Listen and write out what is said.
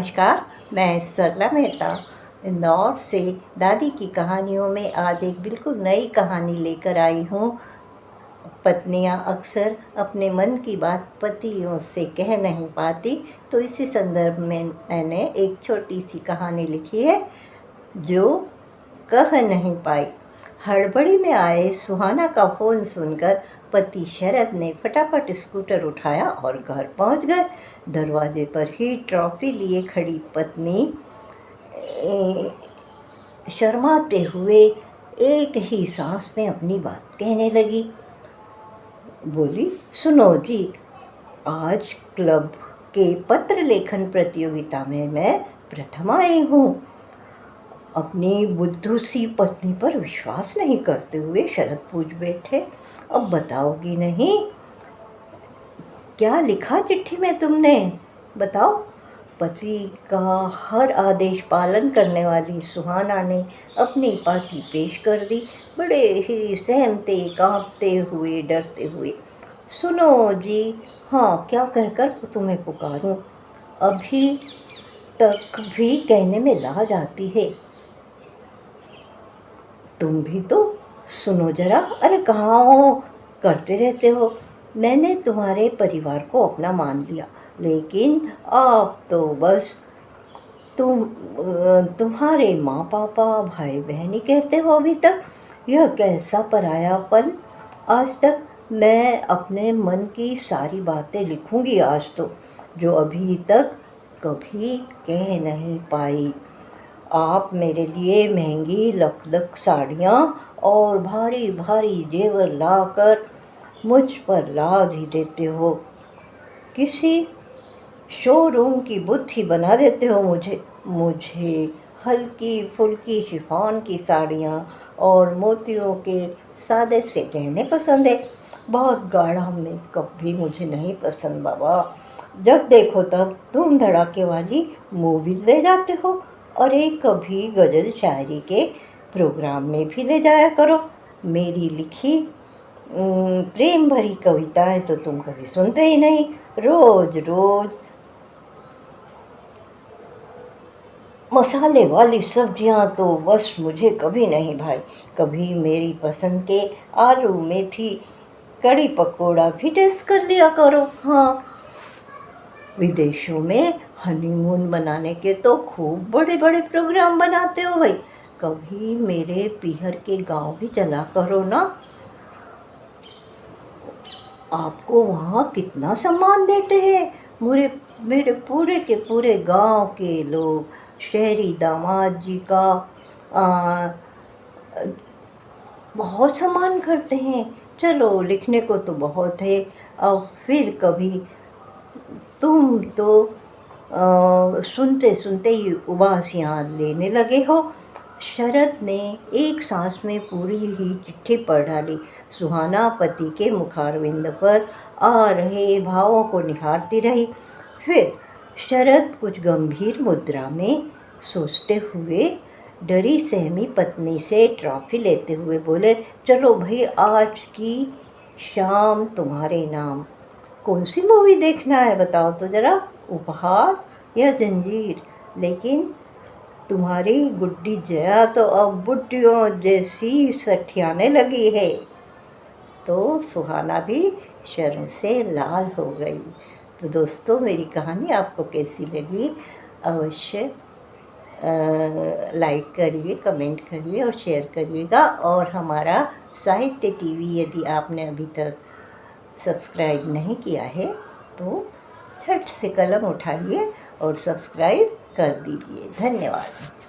नमस्कार, मैं सरला मेहता इंदौर से दादी की कहानियों में आज एक बिल्कुल नई कहानी लेकर आई हूँ। पत्नियाँ अक्सर अपने मन की बात पतियों से कह नहीं पाती, तो इसी संदर्भ में मैंने एक छोटी सी कहानी लिखी है जो कह नहीं पाई। हड़बड़ी में आए सुहाना का फ़ोन सुनकर पति शरद ने फटाफट स्कूटर उठाया और घर पहुंच गए। दरवाजे पर ही ट्रॉफी लिए खड़ी पत्नी शर्माते हुए एक ही सांस में अपनी बात कहने लगी। बोली, सुनो जी, आज क्लब के पत्र लेखन प्रतियोगिता में मैं प्रथम आई हूँ। अपनी बुद्धू सी पत्नी पर विश्वास नहीं करते हुए शरद पूछ बैठे, अब बताओगी नहीं? क्या लिखा चिट्ठी में तुमने? बताओ। पति का हर आदेश पालन करने वाली सुहाना ने अपनी पाती पेश कर दी, बड़े ही सहमते, कांपते हुए, डरते हुए। सुनो जी, हाँ, क्या कहकर तुम्हें पुकारूं? अभी तक भी कहने में लाज आती है। तुम भी तो सुनो जरा। अरे कहाँ हो, करते रहते हो। मैंने तुम्हारे परिवार को अपना मान लिया, लेकिन आप तो बस तुम्हारे माँ पापा भाई बहन ही कहते हो अभी तक। यह कैसा परायापन। आज तक मैं अपने मन की सारी बातें लिखूंगी आज तो, जो अभी तक कभी कह नहीं पाई। आप मेरे लिए महंगी लखलख साड़ियाँ और भारी भारी जेवर लाकर मुझ पर लाद ही देते हो। किसी शोरूम की बुद्धि बना देते हो मुझे हल्की फुल्की शिफॉन की साड़ियाँ और मोतियों के सादे से गहने पसंद है। बहुत गाढ़ा मेकअप भी मुझे नहीं पसंद बाबा। जब देखो तब धूम धड़ाके वाली मूवी ले जाते हो, और एक कभी गज़ल शायरी के प्रोग्राम में भी ले जाया करो। मेरी लिखी प्रेम भरी कविताएं तो तुम कभी सुनते ही नहीं। रोज रोज मसाले वाली सब्जियां तो बस मुझे कभी नहीं भाई। कभी मेरी पसंद के आलू मेथी कड़ी पकोड़ा भी टेस्ट कर लिया करो। हाँ, विदेशों में हनीमून मनाने के तो खूब बड़े बड़े प्रोग्राम बनाते हो भाई। कभी मेरे पीहर के गांव भी चला करो ना। आपको वहाँ कितना सम्मान देते हैं मेरे पूरे के पूरे गांव के लोग। शहरी दामाद जी का बहुत सम्मान करते हैं। चलो, लिखने को तो बहुत है। अब फिर कभी तुम तो सुनते सुनते ही उबासियाँ लेने लगे हो। शरद ने एक सांस में पूरी ही चिट्ठी पढ़ डाली। सुहाना पति के मुखारविंद पर आ रहे भावों को निहारती रही। फिर शरद कुछ गंभीर मुद्रा में सोचते हुए डरी सहमी पत्नी से ट्रॉफी लेते हुए बोले, चलो भाई, आज की शाम तुम्हारे नाम। कौन सी मूवी देखना है बताओ तो जरा, उपहार या जंजीर? लेकिन तुम्हारी गुड्डी जया तो अब बुड्ढियों जैसी सठियाने लगी है। तो सुहाना भी शर्म से लाल हो गई। तो दोस्तों, मेरी कहानी आपको कैसी लगी अवश्य लाइक करिए, कमेंट करिए और शेयर करिएगा। और हमारा साहित्य टीवी यदि आपने अभी तक सब्सक्राइब नहीं किया है तो झट से कलम उठाइए और सब्सक्राइब कर दीजिए। धन्यवाद।